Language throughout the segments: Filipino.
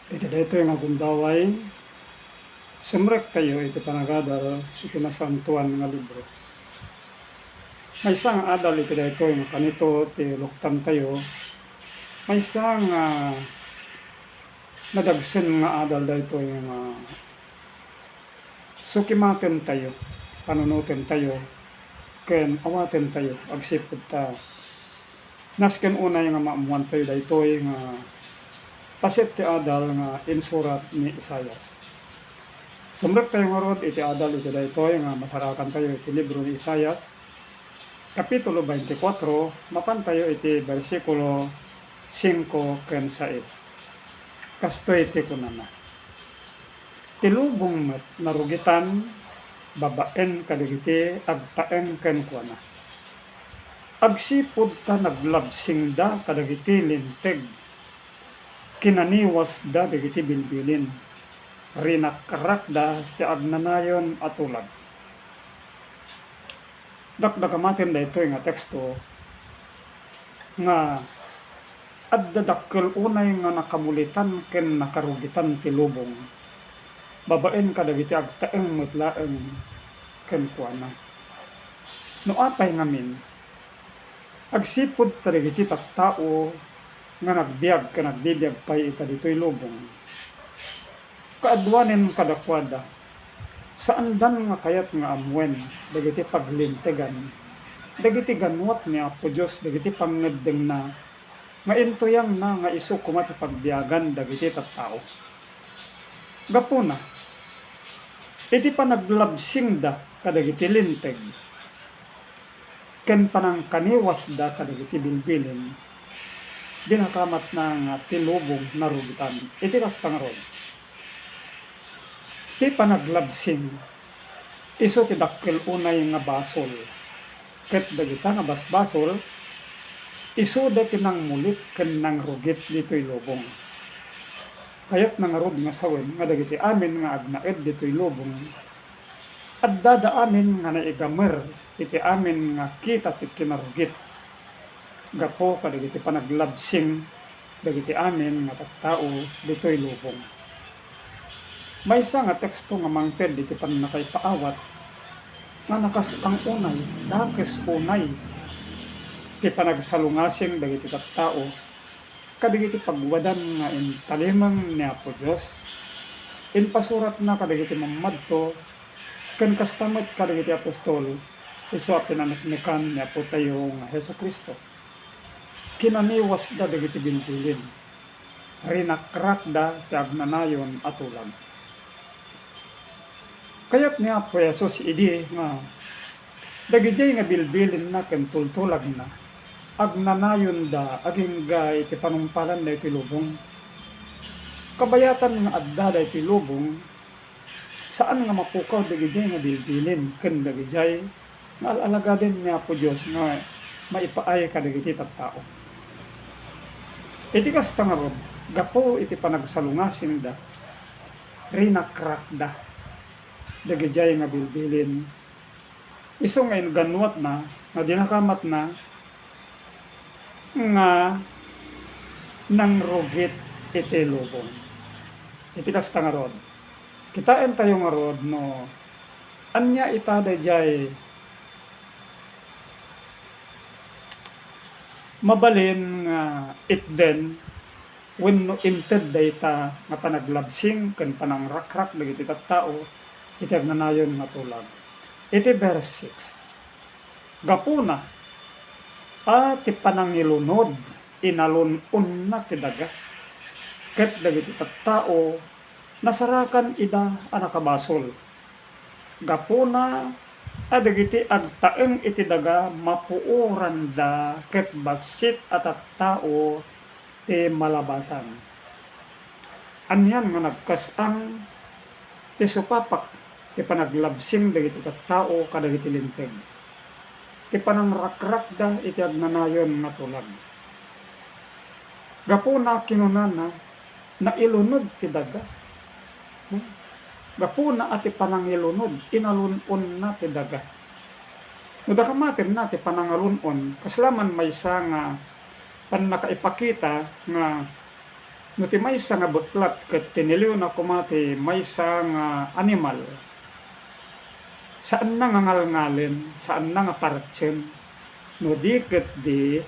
Iti daytoy nga gundaway, sumrek tayo iti panagadal iti nasantuan nga libro. Maysa nga adal iti daytoy nga kanito ti luktan tayo, maysa nga nadagsen nga adal daytoy nga sukimaten tayo, panunutin tayo, ken awaten tayo, agsipud ta. Nasken unay nga maamuan tayo daytoy nga pasit ti adal nga insurat ni Isaias. Sumrek tayo nga rod iti adal iti daytoy nga masarakan tayo iti libro ni Isaias, kapitulo 24, mapan tayo iti bersikulo 5 ken 6. Kastoy iti kunana. Tilubong met narugitan, babaen kadigiti agtaeng ken kuana. Agsipud ta naglabsing da kadagiti linteg, kinaniwas da dagiti bilbilin, rinakrak da ti agnanayon at ulag. Dakdakamatin da ito nga teksto nga addadakkel unay nga nakamulitan ken nakarugitan ti lubong, babaen kadagiti agtaeng metlaeng ken kuana. No apay ngamin, agsipud ta dagiti tattao nga nagbiag ken nagbibiyag pay ita ditoy lubong. Kaadwanen kadakwada, saan dan nga kayat nga amwen dagiti paglintegan, dagiti ganwat ni Apo Dios, dagiti pangngeddeng na nga intuyang na nga isu kumati pagbiagan dagiti tattao. Gapuna, iti panaglabsing da kadagiti linteg, ken panang kaniwas da kadagiti bilbilin, dinakamat na nga tilubong narugitan. Iti kastang ron. Ti panaglabsing, iso ti dakkel unay nga basol. Ket dagita nga basbasol, iso da tinang mulit ken nang rugit ditoy lubong. Kayat nangarod nga sawen nga dagiti amin nga agnaed ditoy lubong, at dada amin nga naigamer iti amin nga kita ti kinarugit. Gapo kadagiti panaglabsing dagiti amin nga tattao ditoy lubong. Maysa nga teksto nga mangted iti pannakaipaawat nga nakas ang unay, dakes unay ti panagsalungasing dagiti tattao kadagiti pagwadan nga intalimang ni Apo Dios, inpasurat na kadagiti mamadto ken kastamet kadagiti apostol isu a pinaneknekan ni Apo tayo nga Hesukristo. Kinaniwas da dagiti bilbilin, rinakrak da ti agnanayon at ulag. Kayat ni Apo Jesus idi nga dagiti nga bilbilin na ken tultulag na agnanayon da aging gay iti panumpalan da iti lubong. Kabayatan nga adda da iti lubong, saan nga mapukaw dagiti nga bilbilin ken dagiti nga alagaden ni Apo Dios nga maipaay kadagiti tattao. Iti kastang rod, gapo iti panagsalungasing da, rinakrak da dagiti nga bilbilin, iso ngayon ganwat na nga dinakamat na nga nangrugit iti lubong. Iti kastang rod, kitain tayo nga rod no anya ita dayjay mabalin nga itden wenno inted dayta nga panaglabsing ken panangrakrak dagiti tattao iti agnanayon nga tulag. Iti verse 6. Gapuna ti panangilunod inalun-un na ti daga, ket dagiti tattao nasarakan ida a nakabasol. Gapuna dagiti agtaeng iti daga mapuuran da ket basit a tattao ti malabasan. Anyan nga nagkasang ti supapak ti panaglabsing dagiti tattao kadagiti linteg, ti panangrakrak da iti agnanayon nga tulag. Gapuna kinunana nailunod ti daga, gapuna ati panangilunod inalun-on na ti daga. No dakamaten na ti panangalun-on, kaslaman maysa nga pan nakaipakita nga No ti maysa nga butlat ket tiniliw na kumati maysa nga animal. Saan na nga ngalngalin, saan na nga partsen, no di ket di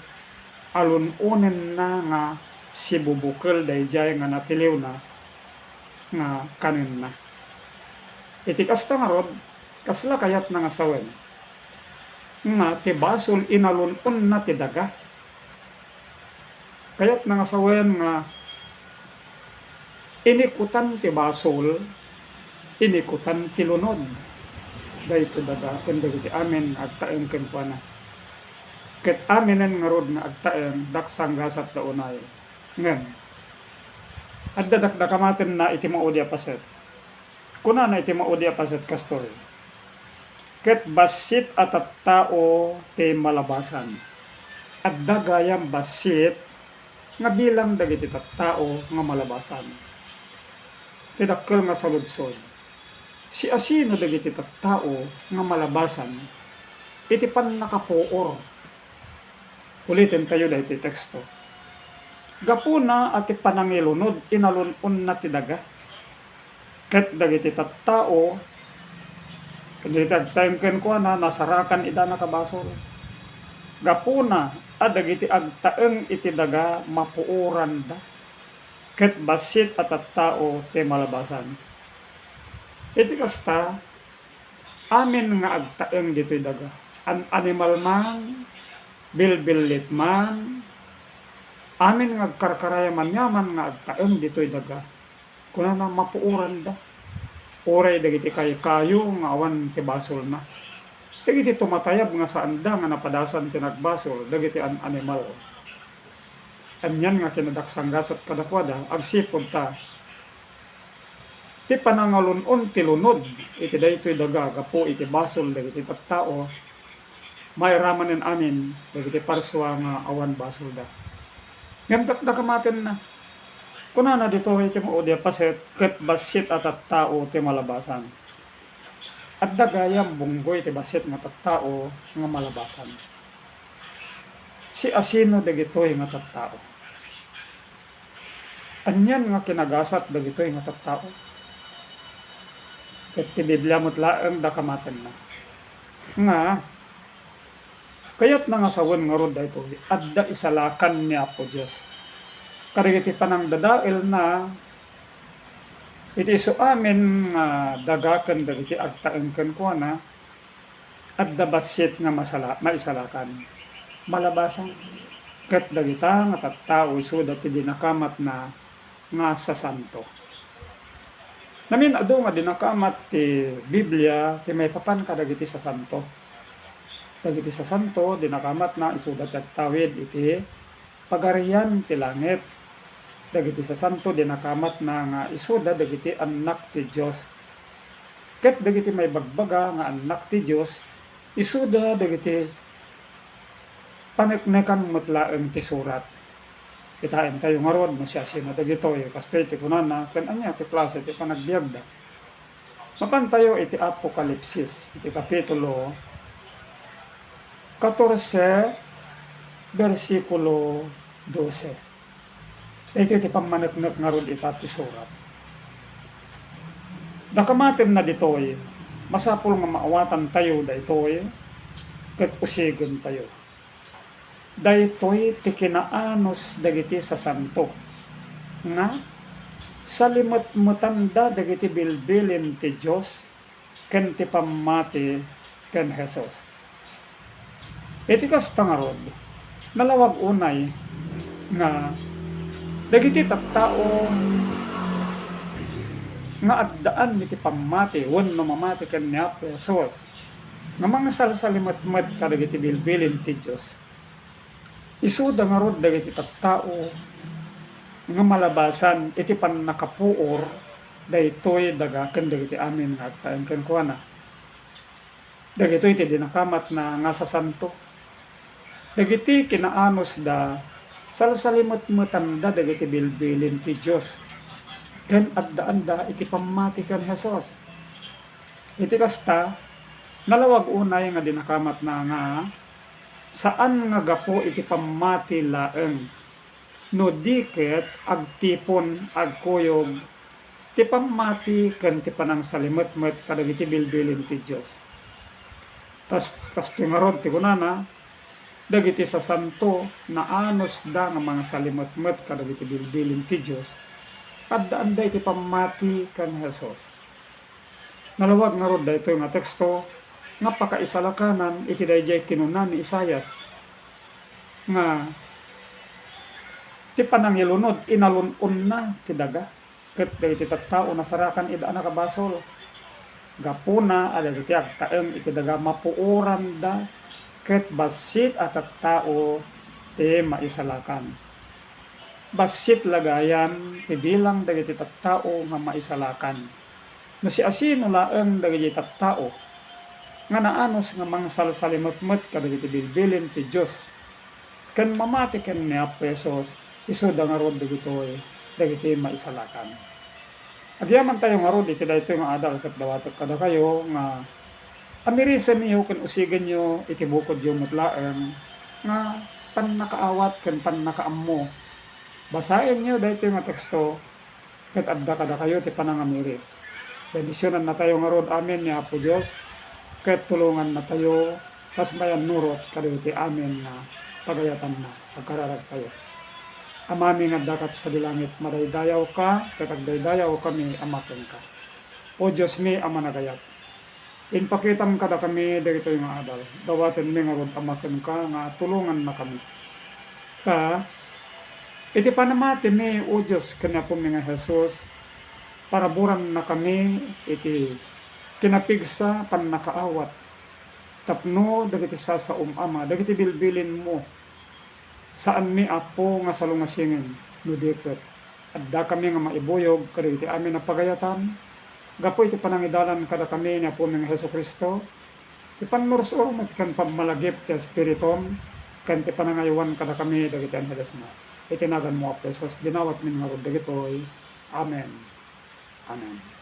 alunonen na nga si bubukal dayjay nga natiliw na nga kanin na. Iti kasta nga rod, kasla kayat na nga sawen, nga ti basol inalunon na ti daga. Kayat na nga sawen nga inikutan ti basol, inikutan ti lunod. Dahito daga, kung dagiti amin agtaen ken kuana. Ket aminen nga rod nga agtaen, daksang gasat da unay. Ngan, at dadakdakamaten na iti maudi apaset. Kuna na iti maudi apaset kastoy. Ket basit at tao ti malabasan. At dagayam basit nga bilang dagiti tattao nga malabasan. Tidakkel nga saludsod. Si asino dagiti tattao nga malabasan iti pan nakapuor. Ulitin tayo dahiti teksto. Gapuna at panangilunod inalunon na ti daga. Ket dagiti tattao dagiti agtaen ken kuana nasarakan ida nakabasol. Gapuna at dagiti agtaeng iti daga mapuoran da. Ket basit at tao ti malabasan. Iti kasta amin nga agtaeng ditoy daga. An animal man, bilbilit man, amin nga agkarkarayaman yaman nga agtaeng ditoy daga. Kuna na mapuuran da. Oray dagiti kayo nga awan ti basol na. Dagiti tumatayab nga saan da nga napadasan ti nagbasol dagiti an animal. Anyan nga kinadaksang gasat kadakwada agsipod ta ti panangalunon ti lunod iti daytoy daga gapo iti basol dagiti tattao mayramanen amin dagiti parswa nga awan basol da. Ngem dakdakamaten na kunana dito iti maudi paset ket basit at tattao ti malabasan. At dagayam bunggoy ti basit nga tattao nga malabasan. Si asino dagitoy nga tattao. Anyan nga kinagasat dagitoy nga tattao. Ket ti Biblia met laeng dakamaten na. Nga kayat na nga sawen nga rod daytoy adda isalakan ni Apo Dios. Karigiti panang dadael na iti isu amin nga dagaken dagiti agtaeng ken kuana adda basit nga maisalakan. Malabasan ket dagita nga tattao isu dati dinakamat na nga sa santo. Namin adu nga dinakamat ti Biblia ti may papan kadagiti sa santo. Dagiti sa santo dinakamat na isudat at tawid iti pagarian ti langit. Dagiti sa santo dinakamat na nga isuda dagiti anak ti Dios. Ket dagiti may bagbaga nga anak ti Dios isuda dagiti paneknekan mutlaeng ti surat. Kitain tayo nga rod, masyasi na dagitoy, kastoy ti kunana, ken anya ti klase ti panagbiagda. Mapan tayo iti Apokalipsis, iti kapitulo 14, versikulo 12. Ito iti pamaneknek nga rod ita ti surat. Dakamaten na ditoy, masapul nga maawatan tayo daytoy, ket usigen tayo. Daytoy ti kinaanos dagiti sa santo nga salimot-mutanda dagiti bilbilin ti Dios ken ti pammati ken Hesus. Iti kasta nga rod nalawag unay nga dagiti tattao nga addaan iti pammati wenno mamati ken ni Apo Hesus nga mga salsalimot-mat kadagiti bilbilin ti Dios. Isuda nga rod dagiti tattao nga malabasan iti pannakapuor daytoy daga ken dagiti amin nga agtaen ken kuana. Dagitoy iti dinakamat na nga sa santo. Dagiti kinaanos da salsalimot-mutan da dagiti bilbilin ti Dios. Ken addaan da iti pammati ken Hesus. Iti kasta nalawag unay nga dinakamat na nga saan nga gapo iti pammati laeng no diket agtipon agkuyog ti pamati ken ti panang salimet-met kadagiti bilbilin ti Dios. Tas tingarod ti kunana dagiti sasanto na anos da nga mga salimet-met kadagiti bilbilin ti Dios addaan da iti pamati ken Hesus. Nalawag nga rod daytoy nga teksto nga pakaisalakanan iti dayjay kinuna ni Isaias nga ti panangilunod inalun-on na ti daga ket dagiti tattao nasarakan ida nakabasol gapuna ada iti agtaeng iti daga mapuoran da ket basit at tattao ti maisalakan. Basit lagayan ti bilang dagiti tattao nga maisalakan. No si asino laeng dagiti tattao nga naanos nga mangsalsalimot-mot kadagiti bilbilin ti Dios ken mamati ken ni Hesus isu da nga rod dagiti maisalakan. Agyaman tayo nga rod iti daytoy nga adal ket dawatek kada kayo nga amirisen niyo ken usigen niyo iti bukod yo mutlaeng nga pannakaawat ken pannakaammo. Basahin niyo daytoy nga teksto ket adda kada kayo ti panangamiris. Bendisyonan na tayo nga rod amen ni Apo Dios ket tulungan na tayo pas mayan nurot kadagiti amen na pagayatan na pagkararag tayo. Amami nga dakat sa dilangit, madaydayaw ka, ket agdaydayaw kami amaken ka. O Dios mi ama nagayat. Inpakitam kada kami dagitoy nga adal. Dawaten mi nga rod amaken ka nga tulungan na kami. Iti panamati mi o Dios kanya po mi nga Hesus para buran na kami iti kinapigsa pannakaawat. Tapno dagiti sa ama, dagiti bilbilin mo. Saan mi Apo nga salungasingin no diket adda kami nga maibuyog kadagiti amin na pagayatan gapo iti panangidalan kada kami ni Apo nga Hesukristo ti pannursor met kan pagmalagip ti espiritum ken ti panangaywan kada kami dagiti anheles na itinagan mo Apo Jesus dinawat min nga rod dagitoy amen. Amen.